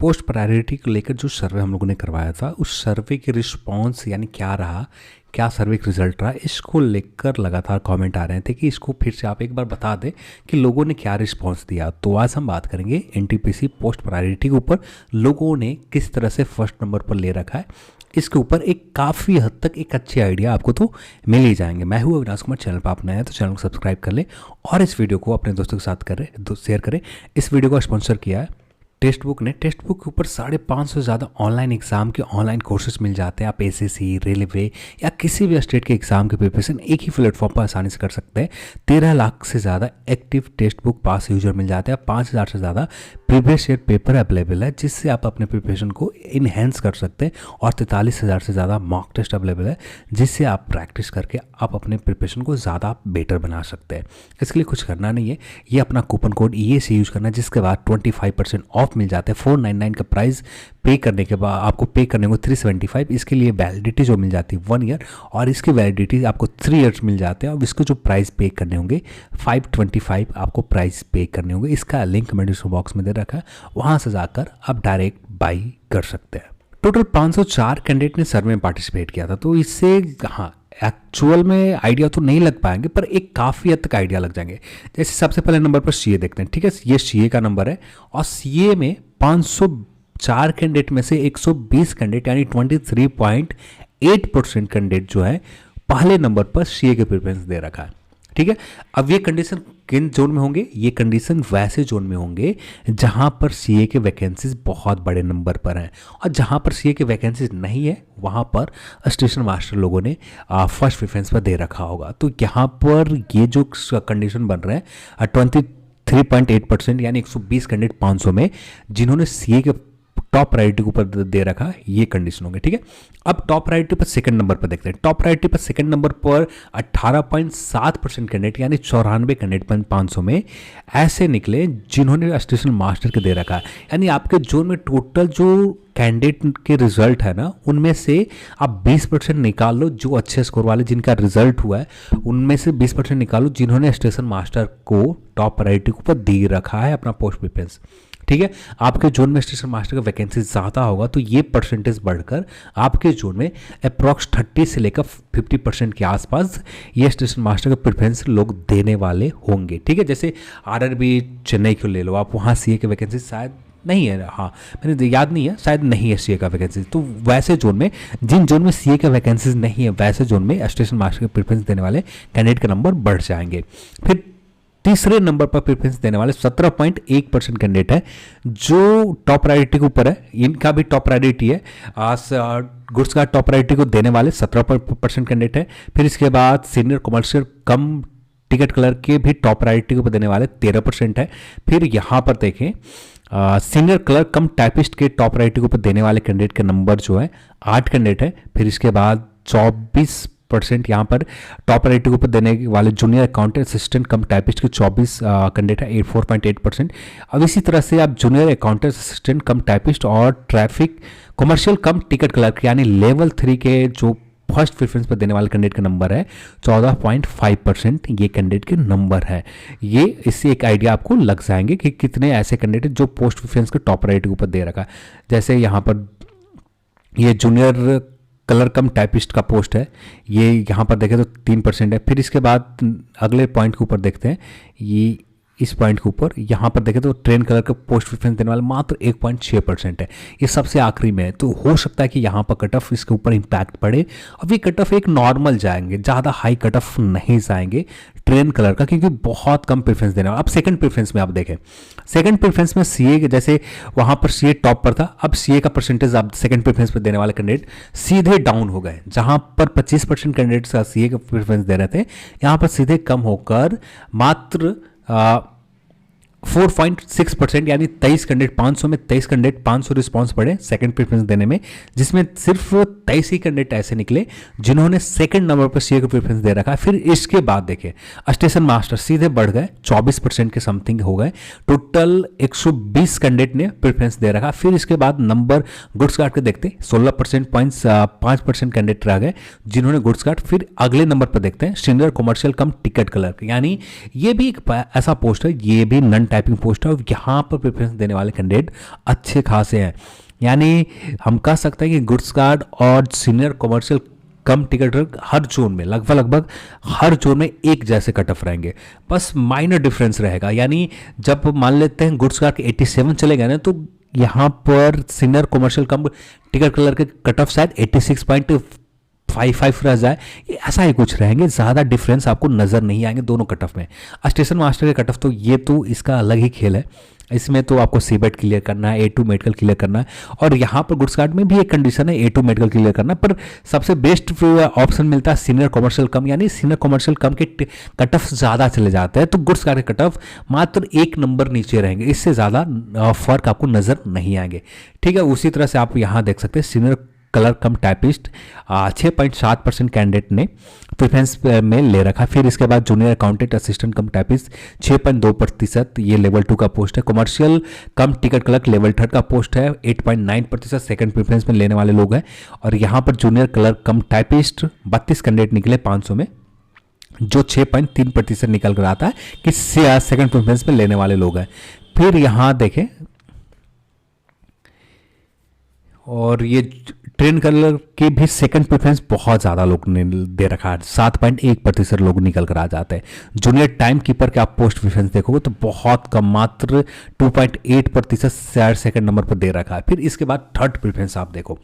Post priority को लेकर जो सर्वे हम लोगों ने करवाया था, उस सर्वे के रिस्पॉन्स यानी क्या रहा, क्या सर्वे का रिजल्ट रहा, इसको लेकर लगातार कमेंट आ रहे थे कि इसको फिर से आप एक बार बता दें कि लोगों ने क्या रिस्पॉन्स दिया। तो आज हम बात करेंगे एनटीपीसी पोस्ट प्रायोरिटी के ऊपर लोगों ने किस तरह से फर्स्ट नंबर पर ले रखा है। इसके ऊपर एक काफ़ी हद तक एक अच्छे आइडिया आपको तो मिल ही जाएंगे। मैं हूँ अविनाश कुमार, चैनल पर आप नए हैं तो चैनल को सब्सक्राइब कर ले और इस वीडियो को अपने दोस्तों के साथ शेयर करें। इस वीडियो को स्पॉन्सर किया है टेक्स्ट बुक ने। टेक्स्ट बुक के ऊपर 550 से ज़्यादा ऑनलाइन एग्जाम के ऑनलाइन कोर्सेज मिल जाते हैं। आप एसएससी, रेलवे या किसी भी स्टेट के एग्जाम के प्रिपरेशन एक ही प्लेटफॉर्म पर आसानी से कर सकते हैं। 13 लाख से ज़्यादा एक्टिव टेक्स्ट बुक पास यूजर मिल जाते हैं। 5000 से ज़्यादा प्रीवियस ईयर पेपर अवेलेबल है जिससे आप अपने प्रिपरेशन को इनहेंस कर सकते हैं। और 43,000 से ज़्यादा मॉक टेस्ट अवेलेबल है जिससे आप प्रैक्टिस करके आप अपने प्रिपरेशन को ज़्यादा बेटर बना सकते हैं। इसके लिए कुछ करना नहीं है, ये अपना कूपन कोड EAC यूज़ करना है जिसके बाद 25% ऑफ मिल जाता है। 499 का प्राइस पे करने के बाद आपको पे करने को 375। इसके लिए वैलिडिटी जो मिल जाती है 1 ईयर और इसकी वैलिडिटी आपको 3 ईयर्स मिल जाते हैं। और इसको जो प्राइस पे करने होंगे 525 आपको प्राइस पे करने होंगे। इसका लिंक मैं डिस्क्रिप्शन बॉक्स में दे रखा है, वहाँ से जाकर आप डायरेक्ट बाई कर सकते हैं। टोटल 504 कैंडिडेट ने सर्वे में पार्टिसिपेट किया था। तो इससे एक्चुअल में आइडिया तो नहीं लग पाएंगे पर एक काफ़ी हद तक आइडिया लग जाएंगे। जैसे सबसे पहले नंबर पर सीए देखते हैं, ठीक है, ये सीए का नंबर है और सीए में 504 कैंडिडेट में से 120 कैंडिडेट यानी 23.8% कैंडिडेट जो है पहले नंबर पर सीए के प्रेफरेंस दे रखा है। ठीक है, अब ये कंडीशन किन जोन में होंगे? ये कंडीशन वैसे जोन में होंगे जहां पर सीए के वैकेंसीज बहुत बड़े नंबर पर हैं और जहां पर सीए के वैकेंसीज नहीं है वहां पर स्टेशन मास्टर लोगों ने फर्स्ट प्रेफरेंस पर दे रखा होगा। तो यहाँ पर ये जो कंडीशन बन रहे हैं 23.8% यानी 120 कैंडिडेट 500 में जिन्होंने सीए के टॉप प्रायोरिटी के ऊपर दे रखा, ये कंडीशन होंगे। ठीक है, अब टॉप प्रायोरिटी पर सेकंड नंबर पर देखते हैं। टॉप प्रायोरिटी पर सेकंड नंबर पर 18.7% कैंडिडेट यानी 94 कैंडिडेट 500 में ऐसे निकले जिन्होंने स्टेशन मास्टर के दे रखा है। यानी आपके जोन में टोटल जो कैंडिडेट के रिजल्ट है ना, उनमें से आप 20% निकाल लो जो अच्छे स्कोर वाले जिनका रिजल्ट हुआ है, उनमें से 20% निकालो जिन्होंने स्टेशन मास्टर को टॉप प्रायोरिटी के ऊपर दे रखा है अपना पोस्ट प्रेफरेंस। ठीक है, आपके जोन में स्टेशन मास्टर का वैकेंसी ज़्यादा होगा तो ये परसेंटेज बढ़कर आपके जोन में अप्रॉक्स 30 से लेकर 50% के आसपास ये स्टेशन मास्टर का प्रेफरेंस लोग देने वाले होंगे। ठीक है, जैसे आरआरबी चेन्नई को ले लो आप, वहाँ सीए के वैकेंसी शायद नहीं है, हाँ मैंने याद नहीं है, शायद नहीं है सीए का वैकेंसी। तो वैसे जोन में, जिन जोन में सीए का वैकेंसीज नहीं है वैसे जोन में स्टेशन मास्टर का प्रेफरेंस देने वाले कैंडिडेट का नंबर बढ़ जाएंगे। फिर तीसरे नंबर पर प्रेफरेंस देने वाले 17.1% कैंडिडेट है जो टॉप प्रायोरिटी के ऊपर है। इनका भी टॉप प्रायोरिटी है, गुड्स का टॉप प्रायोरिटी को देने वाले 17% कैंडिडेट है। फिर इसके बाद senior commercial cum ticket colour के भी टॉप प्रायोरिटी को देने वाले 13% है। फिर यहाँ पर देखें सीनियर क्लर्क कम टाइपिस्ट के टॉप प्रायोरिटी के ऊपर देने वाले कैंडिडेट का नंबर जो है 8 कैंडिडेट है। फिर इसके बाद 24% यहाँ पर टॉप प्रायोरिटी के ऊपर देने वाले junior accountant assistant cum typist के 24 कैंडिडेट है, 4.8%। अब इसी तरह से आप junior accountant assistant cum typist और traffic commercial cum ticket clerk यानी लेवल 3 के जो फर्स्ट प्रेफरेंस पर देने वाले कैंडिडेट का नंबर है 14.5%। ये कैंडिडेट के नंबर है। ये इससे एक आइडिया आपको लग जाएंगे कि कितने ऐसे कैंडिडेट जो पोस्ट प्रेफरेंस के टॉप प्रायोरिटी के ऊपर दे रखा है। जैसे यहाँ पर ये जूनियर कलर कम टाइपिस्ट का पोस्ट है, ये यहाँ पर देखें तो 3% है। फिर इसके बाद अगले पॉइंट के ऊपर देखते हैं, ये इस पॉइंट के ऊपर यहाँ पर देखें तो ट्रेन कलर का पोस्ट प्रेफरेंस देने वाले मात्र 1.6% है। ये सबसे आखिरी में है, तो हो सकता है कि यहाँ पर कट ऑफ इसके ऊपर इम्पैक्ट पड़े। अब ये कट ऑफ एक नॉर्मल जाएंगे, ज़्यादा हाई कट ऑफ नहीं जाएंगे ट्रेन कलर का क्योंकि बहुत कम प्रेफरेंस देने वाला। अब सेकंड प्रेफरेंस में आप देखें, सेकंड प्रेफरेंस में सीए जैसे वहाँ पर सीए टॉप पर था, अब सीए का परसेंटेज आप सेकंड प्रेफरेंस पर देने वाले कैंडिडेट सीधे डाउन हो गए। जहाँ पर 25% कैंडिडेट्स सीए का प्रेफरेंस दे रहे थे, यहाँ पर सीधे कम होकर मात्र 4.6% यानी 23 कैंडिडेट 500 में 23 कैंडिडेट 500 रिस्पॉन्स पड़े सेकंड प्रेफरेंस देने में, जिसमें सिर्फ 23 ही कैंडिडेट ऐसे निकले जिन्होंने सेकंड नंबर पर सीए का प्रेफरेंस दे रखा है। फिर इसके बाद देखें स्टेशन मास्टर सीधे बढ़ गए, 24% के समथिंग हो गए, टोटल 120 कैंडिडेट ने प्रेफरेंस दे रखा। फिर इसके बाद नंबर गुड्स गार्ड के देखते 16.5% कैंडिडेट रह गए जिन्होंने गुड्स गार्ड। फिर अगले नंबर पर देखते हैं senior commercial cum ticket clerk, यानी ये भी एक ऐसा पोस्ट है, ये भी नन टाइपिंग पोस्ट है और यहाँ पर प्रेफरेंस देने वाले कैंडिडेट अच्छे खासे हैं। यानी हम कह सकते हैं कि गुड्स गार्ड और senior commercial cum ticket clerk हर जोन में लगभग हर जोन में एक जैसे कट ऑफ रहेंगे, बस माइनर डिफरेंस रहेगा। यानी जब मान लेते हैं गुड्स गार्ड के 87 चले गए ना, तो यहाँ पर senior commercial cum ticket clerk के कट ऑफ शायद 86.55 रह जाए, ये ऐसा ही कुछ रहेंगे, ज़्यादा डिफरेंस आपको नज़र नहीं आएंगे दोनों कट ऑफ में। स्टेशन मास्टर के कट ऑफ तो ये तो इसका अलग ही खेल है, इसमें तो आपको सीबेट क्लियर करना है, A2 मेडिकल क्लियर करना है, और यहाँ पर गुड्स गार्ड में भी एक कंडीशन है A2 मेडिकल क्लियर करना, पर सबसे बेस्ट ऑप्शन मिलता है सीनियर कमर्शियल कम, यानी सीनियर कमर्शियल कम के कट ऑफ ज़्यादा चले जाते हैं, तो गुड्स गार्ड के कट ऑफ मात्र 1 नंबर नीचे रहेंगे, इससे ज़्यादा फर्क आपको नज़र नहीं आएंगे। ठीक है, उसी तरह से आप यहाँ देख सकते हैं सीनियर क्लर्क कम टाइपिस्ट 6.7% कैंडिडेट ने प्रेफरेंस में ले रखा। फिर इसके बाद junior accountant assistant cum typist 6.2%, ये लेवल 2 का पोस्ट है। Commercial cum ticket clerk level 3 का पोस्ट है, 8.9% सेकंड प्रेफरेंस में लेने वाले लोग हैं। और यहाँ पर जूनियर क्लर्क कम टाइपिस्ट 32 कैंडिडेट निकले 500 में, जो 6.3% निकल कर आता है कि सेकंड प्रेफरेंस में लेने वाले लोग हैं। फिर यहाँ देखें, और ये ट्रेन कलर के भी सेकंड प्रेफरेंस बहुत ज़्यादा लोग ने दे रखा है, 7.1% लोग निकल कर आ जाते हैं। जूनियर टाइम कीपर के आप पोस्ट प्रेफरेंस देखोगे तो बहुत कम, मात्र 2.8% सेकंड नंबर पर दे रखा है। फिर इसके बाद थर्ड प्रेफरेंस आप देखो,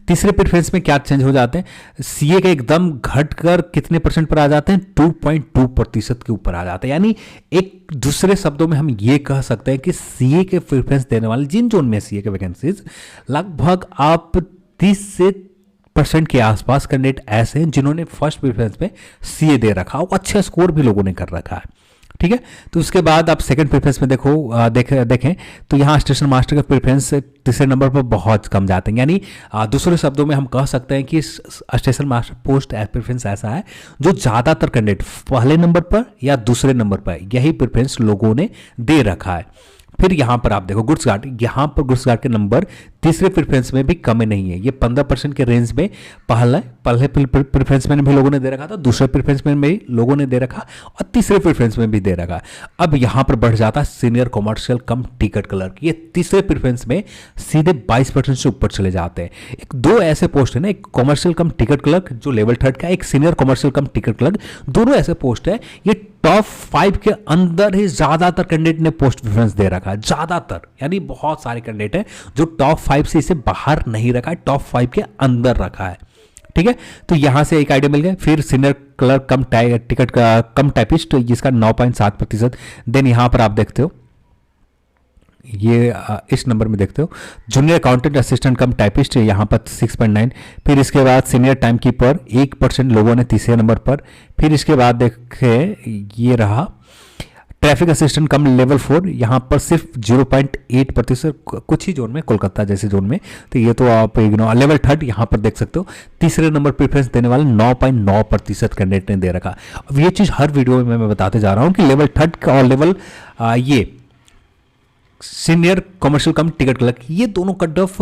तीसरे प्रेफरेंस में क्या चेंज हो जाते हैं, सीए के एकदम घट कर कितने परसेंट पर आ जाते हैं, 2.2% के ऊपर आ जाते हैं। यानी एक दूसरे शब्दों में हम ये कह सकते हैं कि सीए के प्रेफरेंस देने वाले जिन जोन में सीए के वैकेंसीज लगभग आप 30% के आसपास कैंडिडेट ऐसे हैं जिन्होंने फर्स्ट प्रेफरेंस में सीए दे रखा और अच्छा स्कोर भी लोगों ने कर रखा है। ठीक है, तो उसके बाद आप सेकंड प्रेफरेंस में देखें तो यहाँ स्टेशन मास्टर का प्रेफरेंस तीसरे नंबर पर बहुत कम जाते हैं। यानी दूसरे शब्दों में हम कह सकते हैं कि स्टेशन मास्टर पोस्ट प्रेफरेंस ऐसा है जो ज़्यादातर कैंडिडेट पहले नंबर पर या दूसरे नंबर पर यही प्रेफरेंस लोगों ने दे रखा है। फिर यहाँ पर आप देखो गुड्स गार्ड, यहाँ पर गुड्स गार्ड के नंबर तीसरे प्रेफरेंस में भी कम नहीं है, ये 15% के रेंज में पहले प्रेफरेंस में भी लोगों ने दे रखा था, दूसरे प्रेफरेंस में भी लोगों ने दे रखा और तीसरे प्रेफरेंस में भी दे रखा। अब यहाँ पर बढ़ जाता है senior commercial cum ticket clerk, ये तीसरे प्रेफरेंस में सीधे 22% से ऊपर चले जाते हैं। एक दो ऐसे पोस्ट है ना, एक कमर्शियल कम टिकट क्लर्क जो लेवल 3 का, एक senior commercial cum ticket clerk, दोनों ऐसे पोस्ट है ये टॉप 5 के अंदर ही ज्यादातर कैंडिडेट ने पोस्ट प्रेफरेंस दे रखा है, ज्यादातर, यानी बहुत सारे कैंडिडेट हैं जो टॉप 5 से इसे बाहर नहीं रखा है, टॉप 5 के अंदर रखा है। ठीक है, तो यहां से एक आइडिया मिल गया। फिर सीनियर क्लर्क कम टिकट का कम टाइपिस्ट जिसका 9.7%, देन यहां पर आप देखते हो ये इस नंबर में देखते हो junior accountant assistant cum typist यहाँ पर 6.9। फिर इसके बाद सीनियर टाइम कीपर 1% लोगों ने तीसरे नंबर पर। फिर इसके बाद देखें ये रहा ट्रैफिक असिस्टेंट कम लेवल 4, यहाँ पर सिर्फ 0.8%, कुछ ही जोन में, कोलकाता जैसे जोन में, तो ये तो आप इग्नोर। लेवल 3 यहाँ पर देख सकते हो तीसरे नंबर प्रेफरेंस देने वाले 9.9% कैंडिडेट ने दे रखा। अब ये चीज़ हर वीडियो में मैं बताते जा रहा हूँ कि लेवल 3 और लेवल ये senior commercial cum ticket clerk, ये दोनों कट ऑफ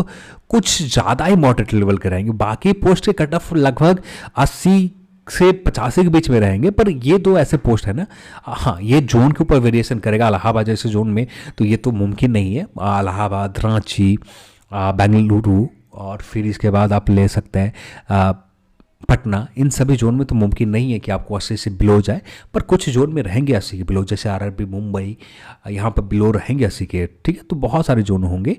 कुछ ज़्यादा ही मॉडरेट लेवल के रहेंगे। बाकी पोस्ट के कट ऑफ लगभग 80 से 85 के बीच में रहेंगे, पर ये दो ऐसे पोस्ट है ना, हाँ ये जोन के ऊपर वेरिएशन करेगा। इलाहाबाद जैसे जोन में तो ये तो मुमकिन नहीं है, इलाहाबाद, रांची, बेंगलुरु, और फिर इसके बाद आप ले सकते हैं पटना, इन सभी जोन में तो मुमकिन नहीं है कि आपको 80 से बिलो जाए, पर कुछ जोन में रहेंगे 80 के बिलो, जैसे आरआरबी मुंबई, यहाँ पर बिलो रहेंगे 80 के। ठीक है, तो बहुत सारे जोन होंगे।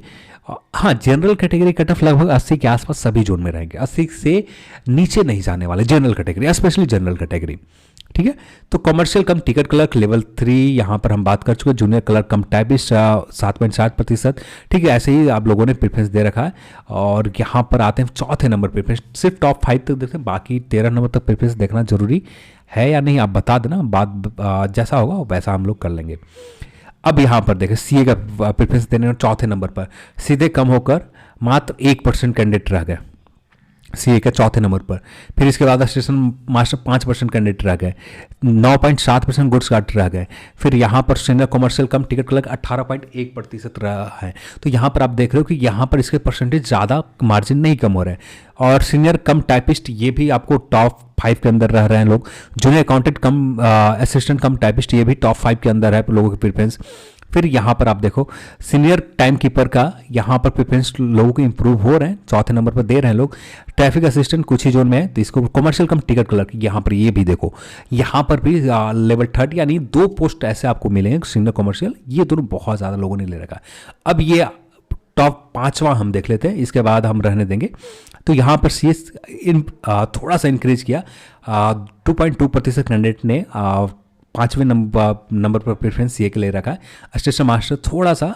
हाँ, जनरल कैटेगरी कट ऑफ लगभग 80 के आसपास सभी जोन में रहेंगे, 80 से नीचे नहीं जाने वाले general category, specially general category. ठीक है, तो commercial cum ticket clerk level 3 यहाँ पर हम बात कर चुके हैं, जूनियर क्लर्क कम टाइपिस्ट 7.7%। ठीक है, ऐसे ही आप लोगों ने प्रेफरेंस दे रखा है। और यहाँ पर आते हैं चौथे नंबर प्रेफरेंस, सिर्फ टॉप 5 तक देखते हैं, बाकी 13 नंबर तक प्रेफरेंस देखना जरूरी है या नहीं आप बता देना, बात जैसा होगा वैसा हम लोग कर लेंगे। अब यहाँ पर देखें सीए का प्रेफरेंस देने चौथे नंबर पर सीधे कम होकर मात्र 1% कैंडिडेट रह गए सीए के चौथे नंबर पर। फिर इसके बाद स्टेशन मास्टर 5% कैंडिडेट रह गए, 9.7% गुड्स गार्ड रह गए। फिर यहाँ पर senior commercial cum ticket clerk 18.1% रहा है। तो यहाँ पर आप देख रहे हो कि यहाँ पर इसके परसेंटेज ज़्यादा मार्जिन नहीं कम हो रहे हैं। और सीनियर कम टाइपिस्ट ये भी आपको टॉप 5 के अंदर रह रहे हैं लोग। जूनियर अकाउंटेंट कम असिस्टेंट कम टाइपिस्ट ये भी टॉप 5 के अंदर है लोगों की प्रेफरेंस। फिर यहाँ पर आप देखो सीनियर टाइम कीपर का यहाँ पर प्रेफरेंस लोगों को इंप्रूव हो रहे हैं, चौथे नंबर पर दे रहे हैं लोग। ट्रैफिक असिस्टेंट कुछ ही जोन में है, तो इसको कमर्शियल कम टिकट क्लर्क यहाँ पर ये भी देखो, यहाँ पर भी लेवल 3 यानी 2 पोस्ट ऐसे आपको मिलेंगे सीनियर कमर्शियल, ये दोनों बहुत ज़्यादा लोगों ने ले रखा है। अब ये टॉप 5वां हम देख लेते हैं, इसके बाद हम रहने देंगे। तो यहाँ पर सी एस थोड़ा सा इंक्रीज किया, 2.2% कैंडिडेट ने 5वें नंबर पर प्रेफरेंस सी ए के ले रखा है। स्टेशन मास्टर थोड़ा सा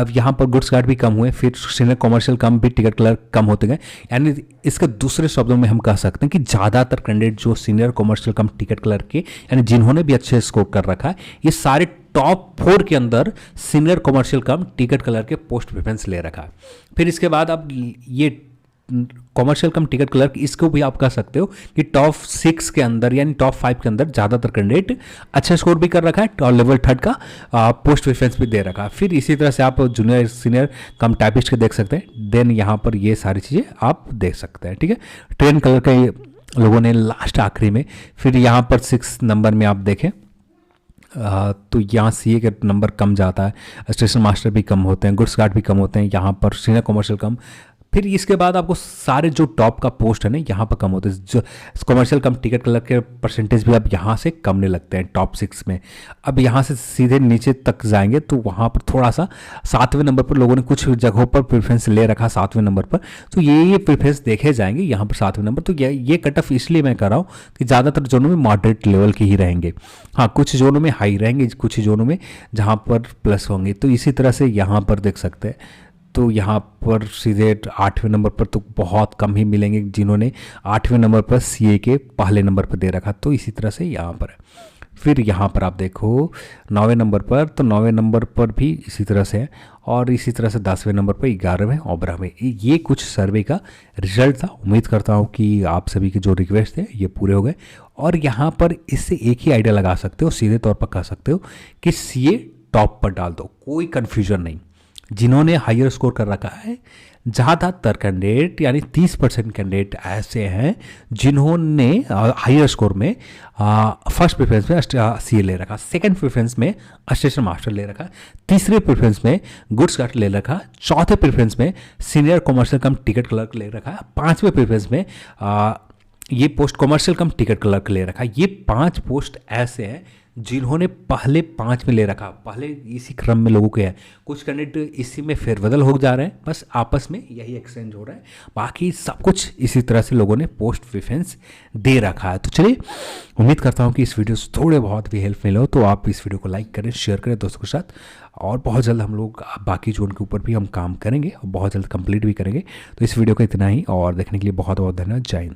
यहाँ पर गुड्स गार्ड भी कम हुए, फिर सीनियर कमर्शियल कम भी, टिकट क्लर्क कम होते गए। यानी इसके दूसरे शब्दों में हम कह सकते हैं कि ज़्यादातर कैंडिडेट जो senior commercial cum ticket clerk के यानी जिन्होंने भी अच्छे स्कोर कर रखा है, ये सारे टॉप 4 के अंदर senior commercial cum ticket clerk के पोस्ट प्रेफरेंस ले रखा है। फिर इसके बाद अब ये कमर्शियल कम टिकट क्लर्क, इसको भी आप कह सकते हो कि टॉप 6 के अंदर यानी टॉप 5 के अंदर ज़्यादातर कैंडिडेट अच्छा स्कोर भी कर रखा है और लेवल 3 का पोस्ट प्रेफरेंस भी दे रखा है। फिर इसी तरह से आप जूनियर सीनियर कम टाइपिस्ट के देख सकते हैं। देन यहाँ पर ये सारी चीज़ें आप देख सकते हैं, ठीक है। ट्रेन कलर के लोगों ने लास्ट आखिरी में। फिर यहाँ पर 6 नंबर में आप देखें तो यहाँ सी ए का नंबर कम जाता है, स्टेशन मास्टर भी कम होते हैं, गुड्स गार्ड भी कम होते हैं, यहाँ पर सीनियर कमर्शियल कम। फिर इसके बाद आपको सारे जो टॉप का पोस्ट है ना यहाँ पर कम होते हैं, जो कमर्शियल कम टिकट क्लर्क के परसेंटेज भी अब यहाँ से कमने लगते हैं टॉप 6 में। अब यहाँ से सीधे नीचे तक जाएंगे तो वहाँ पर थोड़ा सा 7वें नंबर पर लोगों ने कुछ जगहों पर प्रेफरेंस ले रखा 7वें नंबर पर, तो ये प्रेफरेंस देखे जाएंगे यहाँ पर 7वें नंबर। तो ये कट ऑफ इसलिए मैं कर रहा हूँ कि ज़्यादातर जोनों में मॉडरेट लेवल के ही रहेंगे, हाँ कुछ जोनों में हाई रहेंगे, कुछ जोनों में जहाँ पर प्लस होंगे। तो इसी तरह से यहाँ पर देख सकते हैं, तो यहाँ पर सीधे 8वें नंबर पर तो बहुत कम ही मिलेंगे जिन्होंने 8वें नंबर पर सीए के पहले नंबर पर दे रखा, तो इसी तरह से यहाँ पर है। फिर यहाँ पर आप देखो 9वें नंबर पर, तो 9वें नंबर पर भी इसी तरह से है, और इसी तरह से 10वें नंबर पर, 11वें और 12वें। ये कुछ सर्वे का रिजल्ट था। उम्मीद करता हूँ कि आप सभी के जो रिक्वेस्ट थे ये पूरे हो गए। और यहाँ पर इससे एक ही आइडिया लगा सकते हो, सीधे तौर पर कह सकते हो कि सीए टॉप पर डाल दो, कोई कन्फ्यूजन नहीं। जिन्होंने हायर स्कोर कर रखा है ज़्यादातर कैंडिडेट यानी 30% कैंडिडेट ऐसे हैं जिन्होंने हायर स्कोर में फर्स्ट प्रेफरेंस में सी ए ले रखा, सेकंड प्रेफरेंस में स्टेशन मास्टर ले रखा, तीसरे प्रेफरेंस में गुड्स गार्ड ले रखा, चौथे प्रेफरेंस में senior commercial cum ticket clerk ले रखा, 5वें प्रेफरेंस में ये post commercial cum ticket clerk ले रखा। ये 5 पोस्ट ऐसे हैं जिन्होंने पहले 5 में ले रखा, पहले इसी क्रम में लोगों के हैं। कुछ कैंडिडेट इसी में फेरबदल हो जा रहे हैं, बस आपस में यही एक्सचेंज हो रहा है, बाकी सब कुछ इसी तरह से लोगों ने पोस्ट प्रेफरेंस दे रखा है। तो चलिए, उम्मीद करता हूँ कि इस वीडियो से थोड़े बहुत भी हेल्प मिले हो, तो आप इस वीडियो को लाइक करें, शेयर करें दोस्तों के साथ, और बहुत जल्द हम लोग बाकी जोन के ऊपर भी हम काम करेंगे और बहुत जल्द कंप्लीट भी करेंगे। तो इस वीडियो को इतना ही, और देखने के लिए बहुत बहुत धन्यवाद। जय हिंद।